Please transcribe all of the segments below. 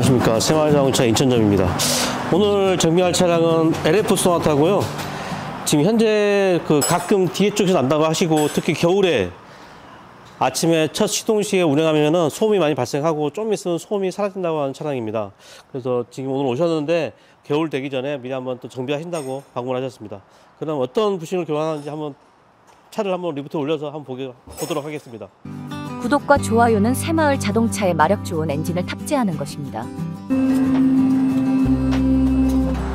안녕하십니까. 새마을자동차 인천점입니다. 오늘 정비할 차량은 LF 소나타고요. 지금 현재 가끔 뒤에 쪽에서 난다고 하시고, 특히 겨울에 아침에 첫 시동 시에 운행하면은 소음이 많이 발생하고 좀 있으면 소음이 사라진다고 하는 차량입니다. 그래서 지금 오늘 오셨는데 겨울 되기 전에 미리 한번 또 정비하신다고 방문하셨습니다. 그럼 어떤 부싱을 교환하는지 한번 차를 한번 리부트 올려서 한번 보도록 하겠습니다. 구독과 좋아요는 새마을 자동차의 마력 좋은 엔진을 탑재하는 것입니다.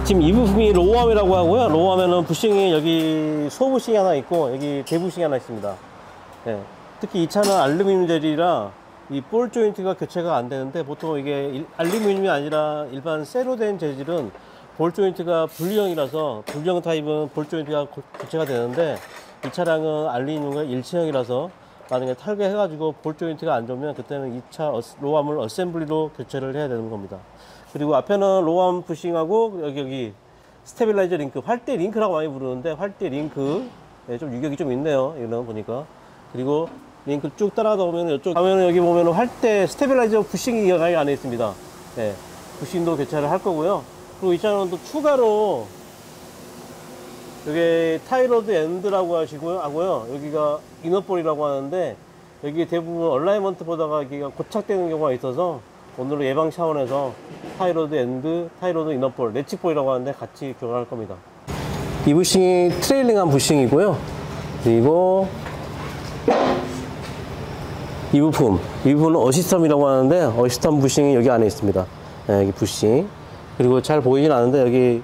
지금 이 부품이 로우암이라고 하고요. 로우암에는 부싱이 여기 소부싱이 하나 있고 여기 대부싱이 하나 있습니다. 네. 특히 이 차는 알루미늄 젤이라 이 볼 조인트가 교체가 안 되는데, 보통 이게 알루미늄이 아니라 일반 쇠로 된 재질은 볼 조인트가 분리형이라서, 분리형 타입은 볼 조인트가 교체가 되는데, 이 차량은 알루미늄과 일체형이라서 만약에 탈거해가지고 볼 조인트가 안 좋으면 그때는 이 차 로우암을 어셈블리로 교체를 해야 되는 겁니다. 그리고 앞에는 로우암 부싱하고 여기 스테빌라이저 링크, 활대 링크라고 많이 부르는데 활대 링크, 네, 좀 유격이 좀 있네요. 이거는 보니까. 그리고 링크 쭉 따라가다 보면 이쪽 가면은 여기 보면은 활대 스테빌라이저 부싱이 여기 안에 있습니다. 네, 부싱도 교체를 할 거고요. 그리고 이 차는 또 추가로 여기 타이로드 엔드라고 하고요. 여기가 이너볼이라고 하는데, 여기 대부분 얼라이먼트 보다가 여기가 고착되는 경우가 있어서 오늘은 예방 차원에서 타이로드 엔드, 타이로드 이너볼, 내측볼이라고 하는데 같이 교환할 겁니다. 이 부싱이 트레일링한 부싱이고요. 그리고 이 부분은 어시스텀이라고 하는데, 어시스텀 부싱이 여기 안에 있습니다. 네, 여기 부싱. 그리고 잘 보이진 않는데 여기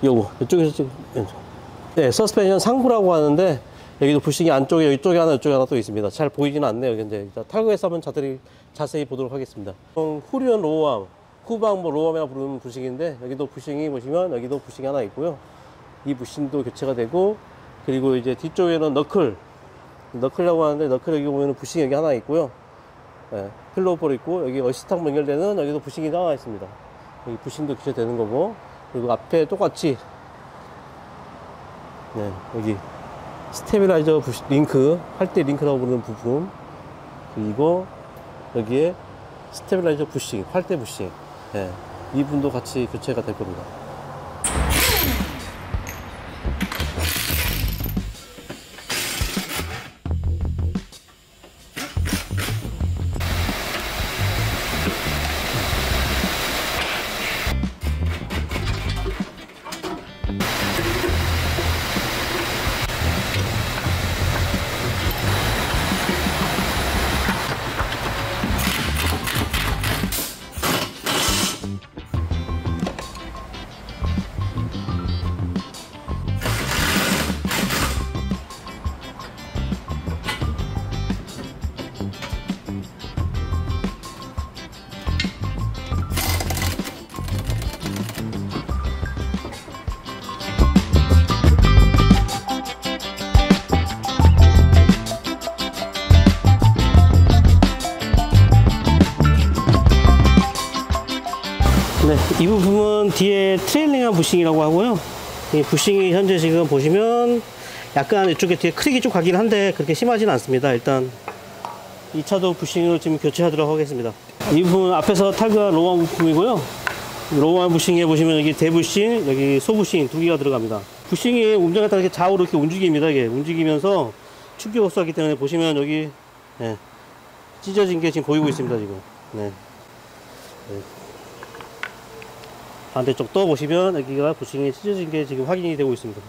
이쪽에서 지금, 네, 서스펜션 상부라고 하는데, 여기도 부싱이 안쪽에, 이쪽에 하나, 이쪽에 하나 또 있습니다. 잘 보이지는 않네요. 근데 탈거해서 한번 자세히 보도록 하겠습니다. 후륜 로우암, 후방 로우암이라고 부르는 부싱인데, 여기도 부싱이 보시면 여기도 부싱이 하나 있고요. 이 부싱도 교체가 되고, 그리고 이제 뒤쪽에는 너클이라고 하는데, 너클 여기 보면 부싱이 여기 하나 있고요. 네, 필로우볼 있고, 여기 어시스턴 연결되는 여기도 부싱이 나와 있습니다. 여기 부싱도 교체되는 거고, 그리고 앞에 똑같이, 네, 여기 스테빌라이저 링크, 활대 링크라고 부르는 부분, 그리고 여기에 스테빌라이저 부싱, 활대 부싱, 네, 이 부분도 같이 교체가 될 겁니다. 네, 이 부품은 뒤에 트레일링한 부싱이라고 하고요. 이 부싱이 현재 지금 보시면 약간 이쪽에 뒤에 크랙이 좀 가긴 한데 그렇게 심하지는 않습니다. 일단 이 차도 부싱을 지금 교체하도록 하겠습니다. 이 부분은 앞에서 탈거한 로우암 부품이고요. 로우암 부싱에 보시면 여기 대부싱, 여기 소부싱 두 개가 들어갑니다. 부싱이 움직였다 이렇게 좌우로 이렇게 움직입니다. 이게 움직이면서 충격 흡수하기 때문에 보시면 여기, 네, 찢어진 게 지금 보이고 있습니다. 지금. 네. 네. 반대쪽 또 보시면 여기가 부싱이 찢어진 게 지금 확인이 되고 있습니다.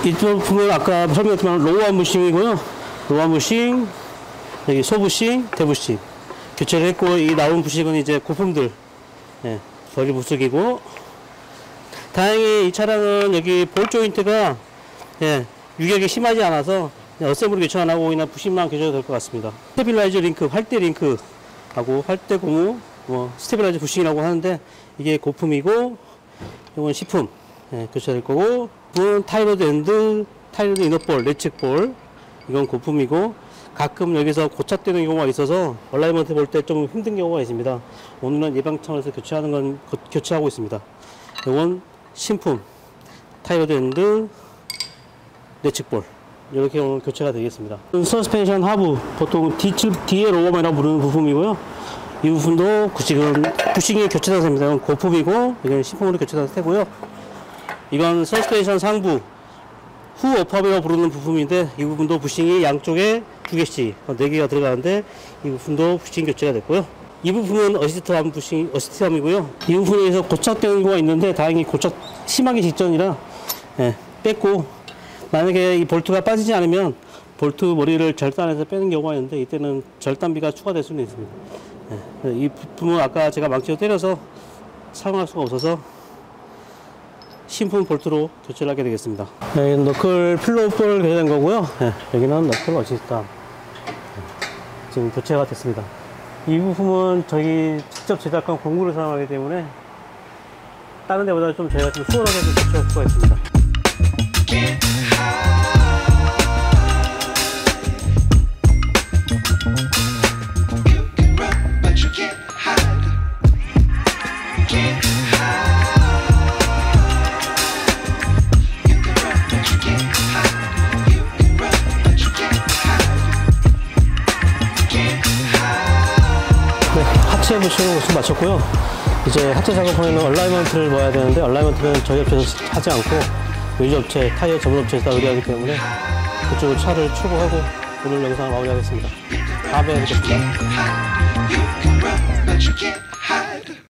이 부품은 아까 설명했지만 로우암 부싱이고요. 로우암 부싱, 여기 소부싱, 대부싱 교체를 했고, 이 나온 부식은 이제 고품들, 예, 거리 부식이고, 다행히 이 차량은 여기 볼 조인트가, 예, 유격이 심하지 않아서 어셈블리 교체 안 하고 그냥 부식만 교체해도 될 것 같습니다. 스테빌라이저 링크, 활대 링크하고 활대 고무, 스테빌라이저 부식이라고 하는데 이게 고품이고 이건 시품 교체될 거고, 이건 타이로드 엔드, 타이로드 이너볼, 내측볼, 이건 고품이고, 가끔 여기서 고착되는 경우가 있어서 얼라이먼트 볼 때 좀 힘든 경우가 있습니다. 오늘은 예방 차원에서 교체하고 있습니다. 이건 신품, 타이로드 엔드, 내측볼, 이렇게 오늘 교체가 되겠습니다. 서스펜션 하부, 보통 뒤에 로어맨이라고 부르는 부품이고요. 이 부분도 지금 부싱이 교체 상태입니다. 이건 고품이고, 이건 신품으로 교체 상태고요. 이건 서스펜션 상부, 후 어팝이라고 부르는 부품인데, 이 부분도 부싱이 양쪽에 2개씩, 4개가 들어가는데, 이 부분도 부싱 교체가 됐고요. 이 부분은 어시스트함이고요. 이 부분에서 고착되는 경우가 있는데, 다행히 고착 심하기 직전이라, 뺐고, 만약에 이 볼트가 빠지지 않으면, 볼트 머리를 절단해서 빼는 경우가 있는데, 이때는 절단비가 추가될 수는 있습니다. 이 부품은 아까 제가 망치로 때려서 사용할 수가 없어서, 신품 볼트로 교체를 하게 되겠습니다. 여기는 너클 필로볼 교체된 거고요. 여기는 너클 어시스트 지금 교체가 됐습니다. 이 부품은 저희 직접 제작한 공구를 사용하기 때문에 다른 데보다 좀 저희가 좀 수월하게 교체할 수가 있습니다. 하체 부싱을 우선 마쳤고요. 이제 하체 작업하면 얼라이먼트를 넣어야 되는데, 얼라이먼트는 저희 업체에서 하지 않고 외주 업체, 타이어 전문 업체에서 의뢰하기 때문에 그쪽으로 차를 출고하고 오늘 영상을 마무리하겠습니다. 다음에 뵙겠습니다.